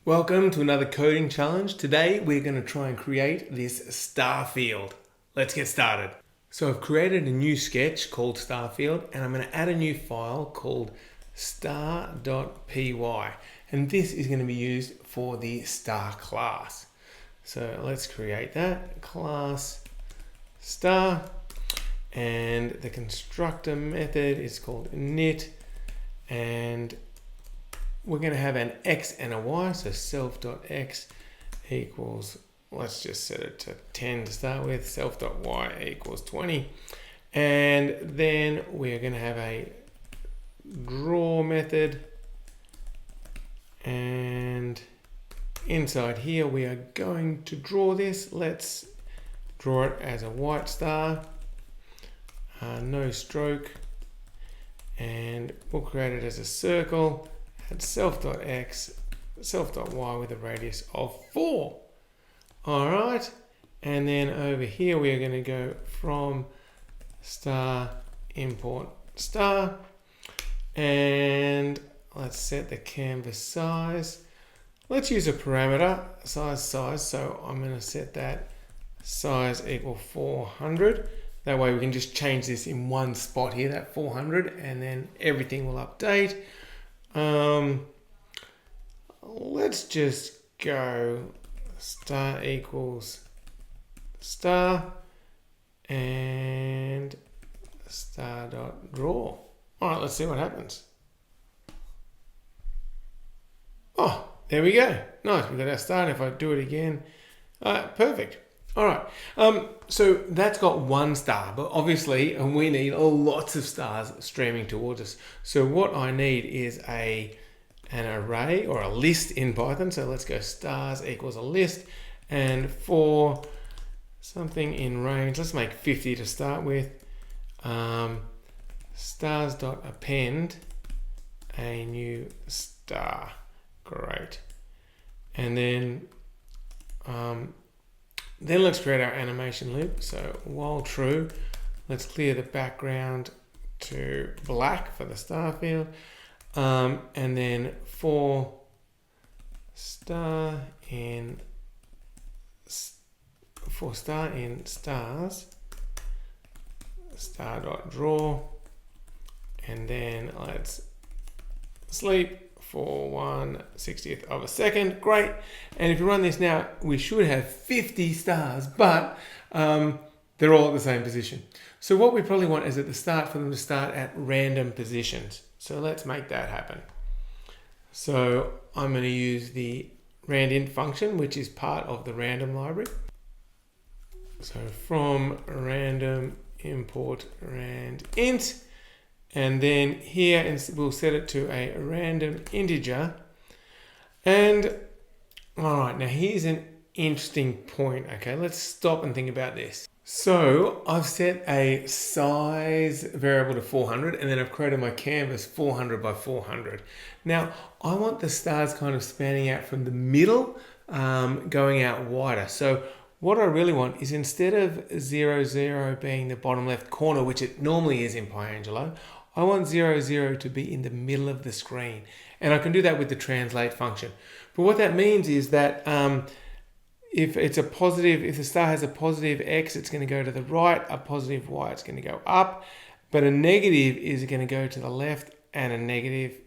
Welcome to another coding challenge. Today we're going to try and create this Starfield. Let's get started. So I've created a new sketch called Starfield and I'm going to add a new file called star.py, and this is going to be used for the star class. So let's create that class star, and the constructor method is called init, and we're going to have an x and a y, so self.x equals, let's just set it to 10 to start with, self.y equals 20, and then we're going to have a draw method, and inside here we are going to draw this. Let's draw it as a white star, no stroke, and we'll create it as a circle at self.x, self.y with a radius of 4. All right, and then over here we are going to go from star import star, and let's set the canvas size. Let's use a parameter size, so I'm going to set that size equal 400. That way we can just change this in one spot here, that 400, and then everything will update. Let's just go star equals star and star dot draw. All right, let's see what happens. Oh, there we go. Nice, we got our star. And if I do it again, perfect. All right, so that's got one star, but obviously we need lots of stars streaming towards us. So what I need is an array or a list in Python. So let's go stars equals a list, and for something in range, let's make 50 to start with. Stars.append a new star. Great. And then let's create our animation loop. So while true, let's clear the background to black for the star field. And then for star in stars, star.draw, and then let's sleep for 1/60th of a second. Great. And if you run this now, we should have 50 stars, but they're all at the same position. So what we probably want is at the start for them to start at random positions. So let's make that happen. So I'm going to use the randint function, which is part of the random library. So from random import randint, and then here we'll set it to a random integer. And all right, now here's an interesting point. Okay, let's stop and think about this. So I've set a size variable to 400, and then I've created my canvas 400 by 400. Now I want the stars kind of spanning out from the middle, going out wider. So what I really want is, instead of 0, 0 being the bottom left corner, which it normally is in PyAngelo, I want 0, 0 to be in the middle of the screen. And I can do that with the translate function. But what that means is that if it's a positive, if the star has a positive x, it's going to go to the right, a positive y, it's going to go up, but a negative is going to go to the left, and a negative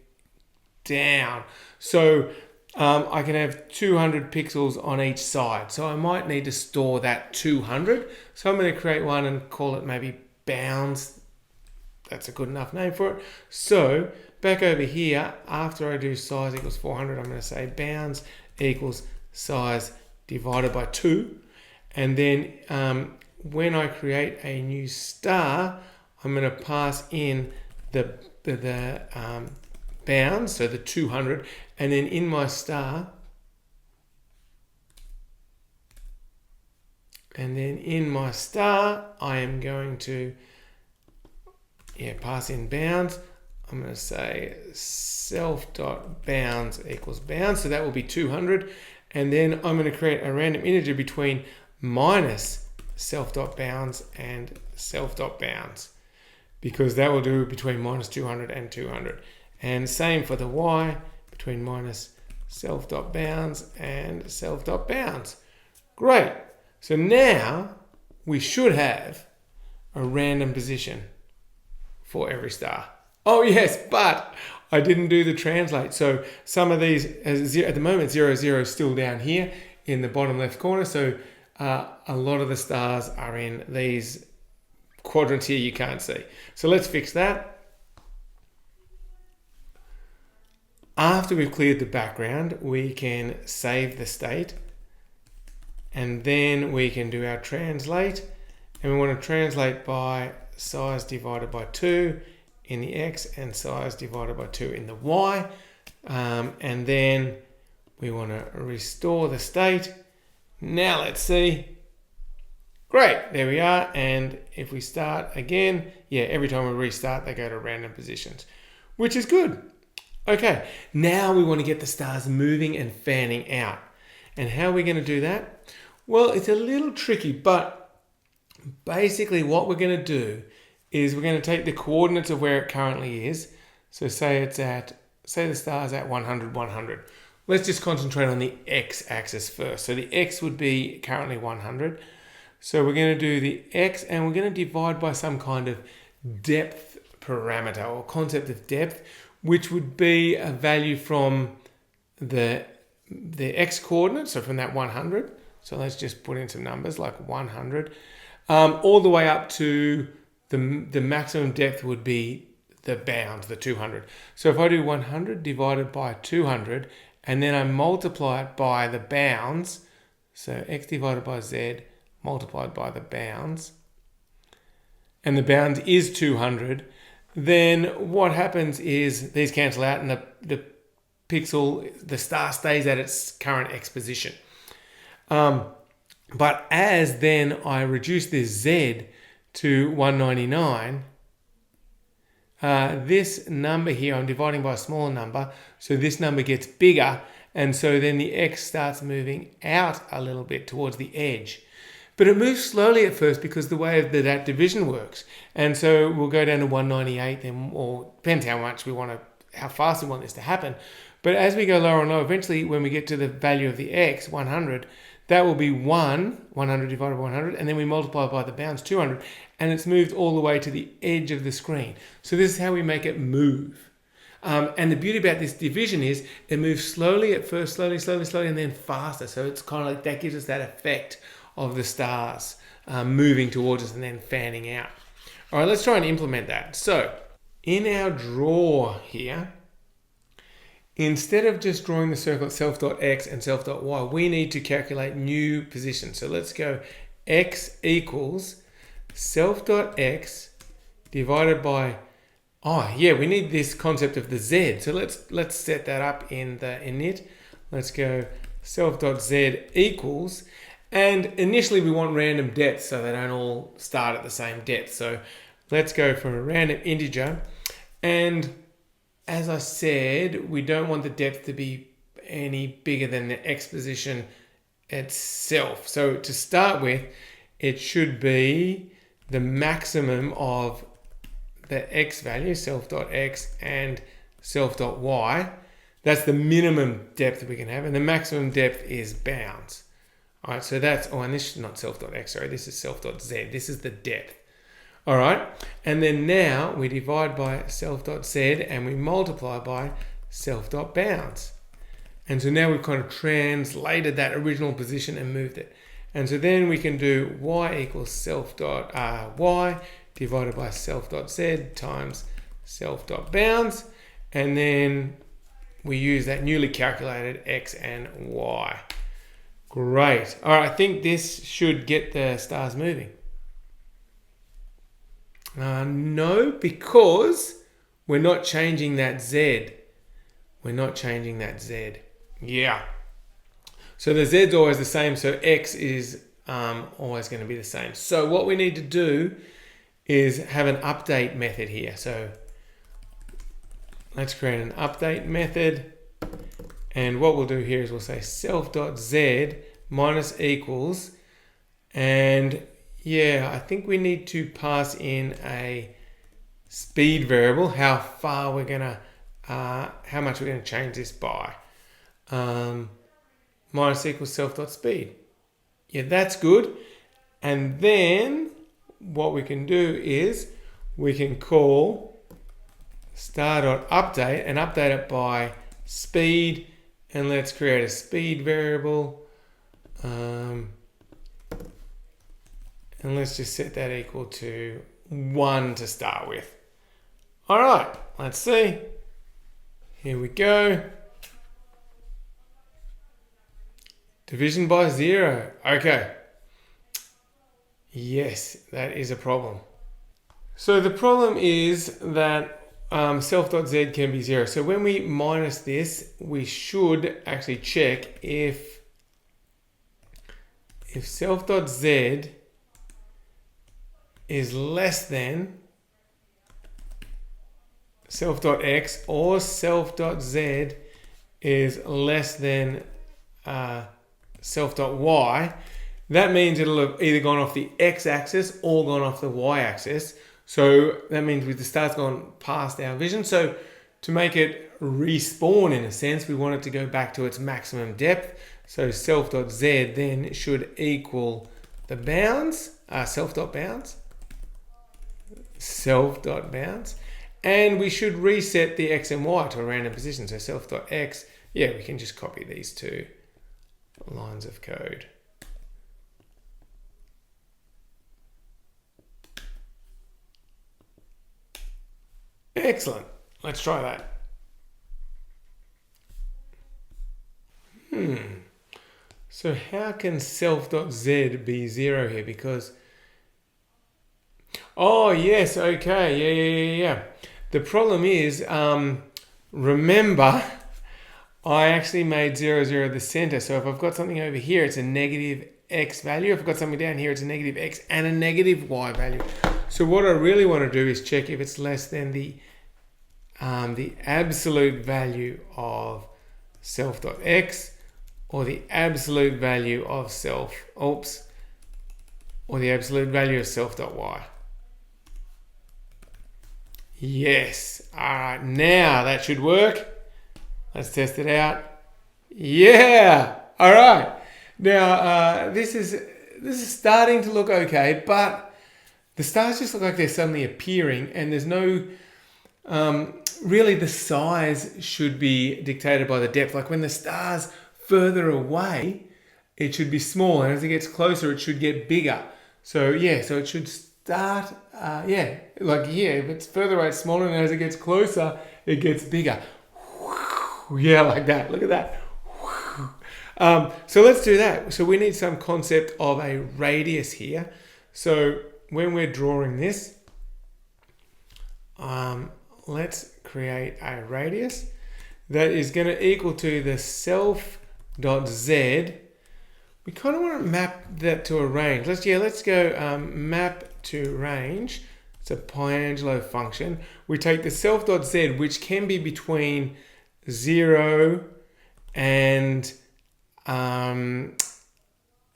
down. So I can have 200 pixels on each side. So I might need to store that 200. So I'm going to create one and call it maybe bounds. That's a good enough name for it. So back over here, after I do size equals 400, I'm going to say bounds equals size divided by 2. And then when I create a new star, I'm going to pass in the bounds, so the 200, and then in my star, I am going to pass in bounds. I'm going to say self.bounds equals bounds, so that will be 200. And then I'm going to create a random integer between minus self.bounds and self.bounds, because that will do between minus 200 and 200. And same for the y, between minus self.bounds, and self.bounds. Great. So now we should have a random position for every star. Oh yes, but I didn't do the translate. So some of these, at the moment, 0, 0 is still down here in the bottom left corner. So a lot of the stars are in these quadrants here you can't see. So let's fix that. After we've cleared the background, we can save the state, and then we can do our translate, and we want to translate by size divided by 2 in the X and size divided by 2 in the Y, and then we want to restore the state. Now let's see. Great, there we are. And if we start again, yeah, every time we restart, they go to random positions, which is good. Okay, now we want to get the stars moving and fanning out. And how are we going to do that? Well, it's a little tricky, but basically what we're going to do is we're going to take the coordinates of where it currently is. So say the star's at 100, 100. Let's just concentrate on the x-axis first. So the x would be currently 100. So we're going to do the x, and we're going to divide by some kind of depth parameter or concept of depth, which would be a value from the x coordinate, so from that 100. So let's just put in some numbers like 100, all the way up to the maximum depth would be the bounds, the 200. So if I do 100 divided by 200, and then I multiply it by the bounds, so x divided by z multiplied by the bounds, and the bounds is 200, then what happens is these cancel out and the star stays at its current x position. But as then I reduce this z to 199, this number here, I'm dividing by a smaller number, so this number gets bigger, and so then the x starts moving out a little bit towards the edge. But it moves slowly at first because the way that division works. And so we'll go down to 198, then, or depends how fast we want this to happen. But as we go lower and lower, eventually when we get to the value of the x, 100, that will be 100 divided by 100, and then we multiply by the bounds, 200, and it's moved all the way to the edge of the screen. So this is how we make it move. And the beauty about this division is it moves slowly at first, slowly, and then faster. So it's kind of like that gives us that effect of the stars moving towards us and then fanning out. All right, let's try and implement that. So in our draw here, instead of just drawing the circle at self.x and self.y, we need to calculate new positions. So let's go x equals self.x divided by, we need this concept of the z. So let's set that up in the init. Let's go self.z equals, and initially we want random depth so they don't all start at the same depth. So let's go for a random integer. And as I said, we don't want the depth to be any bigger than the x position itself. So to start with, it should be the maximum of the x value, self.x and self.y. That's the minimum depth we can have, and the maximum depth is bounds. All right, so that's, and this is not self.x, sorry, this is self.z. This is the depth. All right, and then now we divide by self.z and we multiply by self.bounds. And so now we've kind of translated that original position and moved it. And so then we can do y equals self.y divided by self.z times self.bounds. And then we use that newly calculated x and y. Great. All right, I think this should get the stars moving. No, because we're not changing that z. We're not changing that z. Yeah. So the z's always the same, so x is always going to be the same. So what we need to do is have an update method here. So let's create an update method. And what we'll do here is we'll say self.z minus equals, and yeah, I think we need to pass in a speed variable, how much we're gonna change this by. minus equals self.speed. Yeah, that's good. And then what we can do is we can call star.update and update it by speed. And let's create a speed variable. And let's just set that equal to 1 to start with. All right, let's see. Here we go. Division by 0. Okay. Yes, that is a problem. So the problem is that self.z can be 0. So when we minus this, we should actually check if self.z is less than self.x or self.z is less than self.y, that means it'll have either gone off the x-axis or gone off the y-axis. So that means with the star's gone past our vision. So to make it respawn in a sense, we want it to go back to its maximum depth. So self.z then should equal the bounds, self.bounds, self.bounds. And we should reset the x and y to a random position. So self.x, yeah, we can just copy these two lines of code. Excellent. Let's try that. So how can self.z be 0 here? Because, oh yes, okay, yeah. The problem is, remember, I actually made 0, 0 the center. So if I've got something over here, it's a negative x value. If I've got something down here, it's a negative x and a negative y value. So what I really want to do is check if it's less than the absolute value of self.x or the absolute value of or the absolute value of self.y. Yes. All right. Now that should work. Let's test it out. Yeah. All right. Now this is starting to look okay, but the stars just look like they're suddenly appearing, and there's no really the size should be dictated by the depth. Like when the star's further away, it should be small, and as it gets closer, it should get bigger. So yeah, so it should start, like here, if it's further away, it's smaller, and as it gets closer, it gets bigger. Yeah, like that. Look at that. So let's do that. So we need some concept of a radius here. So when we're drawing this, let's create a radius that is going to equal to the self.z. We kind of want to map that to a range. Let's go map to range. It's a Piangelo function. We take the self.z, which can be between 0 and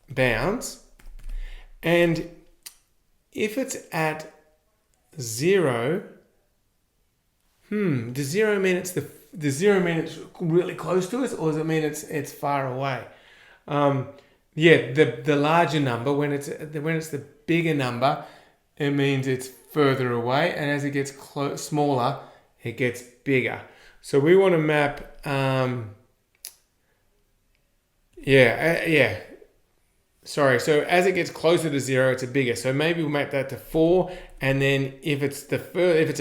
bounds. And if it's at 0, does 0 mean it's the 0 mean it's really close to us, or does it mean it's far away? The larger number, when it's the bigger number, it means it's further away, and as it gets smaller, it gets bigger. So we want to map, Sorry, so as it gets closer to 0, it's a bigger. So maybe we'll map that to 4, and then if it's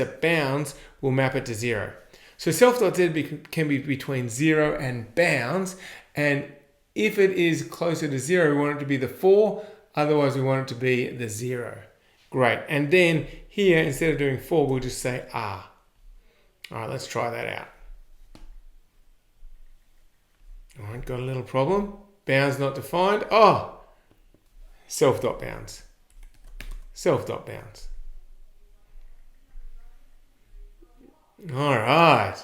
at bounds, we'll map it to 0. So self.z can be between 0 and bounds, and if it is closer to 0, we want it to be the 4, otherwise we want it to be the 0. Great, and then here, instead of doing 4, we'll just say R. All right, let's try that out. All right, got a little problem. Bounds not defined. Oh, self.bounds. Self.bounds. All right.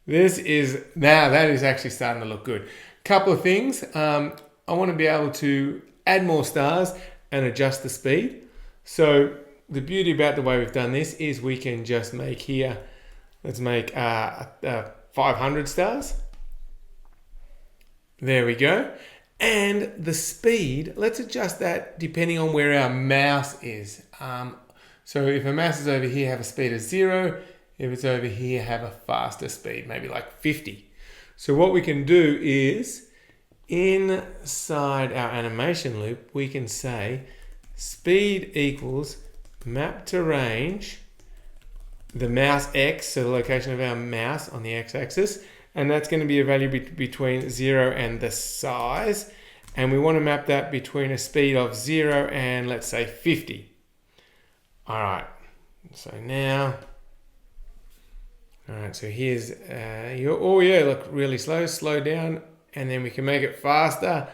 That is actually starting to look good. Couple of things. I want to be able to add more stars and adjust the speed. So the beauty about the way we've done this is we can just make here, let's make 500 stars. There we go. And the speed, let's adjust that depending on where our mouse is. So if our mouse is over here, have a speed of 0. If it's over here, have a faster speed, maybe like 50. So what we can do is, inside our animation loop, we can say speed equals map to range, the mouse X, so the location of our mouse on the X-axis, and that's going to be a value between 0 and the size. And we want to map that between a speed of 0 and, let's say, 50. All right, so now, all right, so here's, oh yeah, look, really slow down, and then we can make it faster.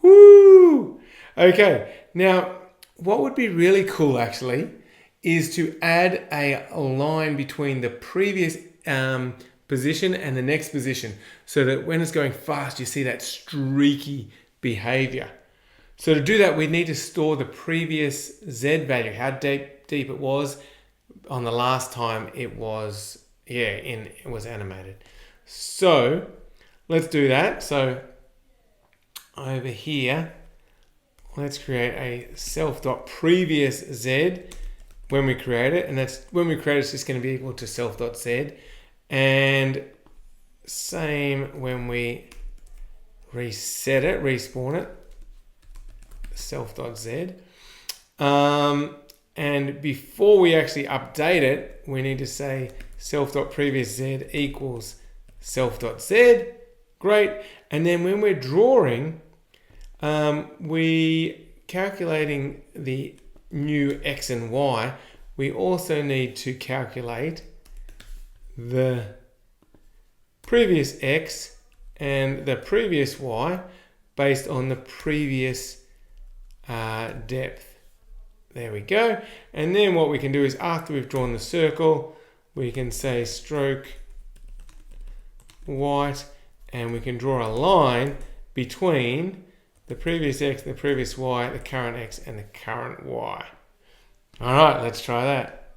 Woo! Okay, now, what would be really cool, actually, is to add a line between the previous position and the next position, so that when it's going fast, you see that streaky behavior. So to do that, we need to store the previous Z value, how deep it was on the last time it was, it was animated. So let's do that. So over here, let's create a self.previous Z when we create it, and that's when we create it, it's just going to be equal to self.z, and same when we reset it, respawn it, self.z. And before we actually update it, we need to say self.previous z equals self.z. Great. And then when we're drawing, we calculating the new x and y, we also need to calculate the previous x and the previous y based on the previous depth. There we go. And then what we can do is, after we've drawn the circle, we can say stroke white, and we can draw a line between the previous x, the previous y, the current x, and the current y. All right, let's try that.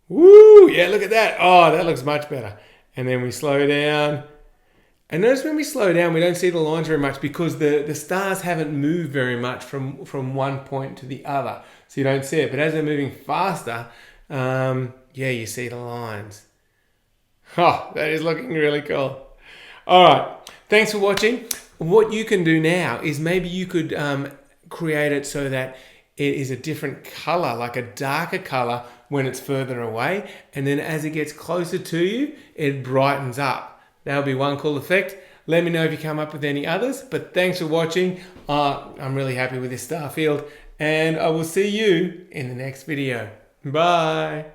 Woo! Yeah, look at that. Oh, that looks much better. And then we slow down. And notice when we slow down, we don't see the lines very much because the stars haven't moved very much from one point to the other. So you don't see it. But as they're moving faster, you see the lines. Oh, that is looking really cool. All right. Thanks for watching. What you can do now is maybe you could create it so that it is a different color, like a darker color when it's further away. And then as it gets closer to you, it brightens up. That'll be one cool effect. Let me know if you come up with any others. But thanks for watching. I'm really happy with this Starfield. And I will see you in the next video. Bye.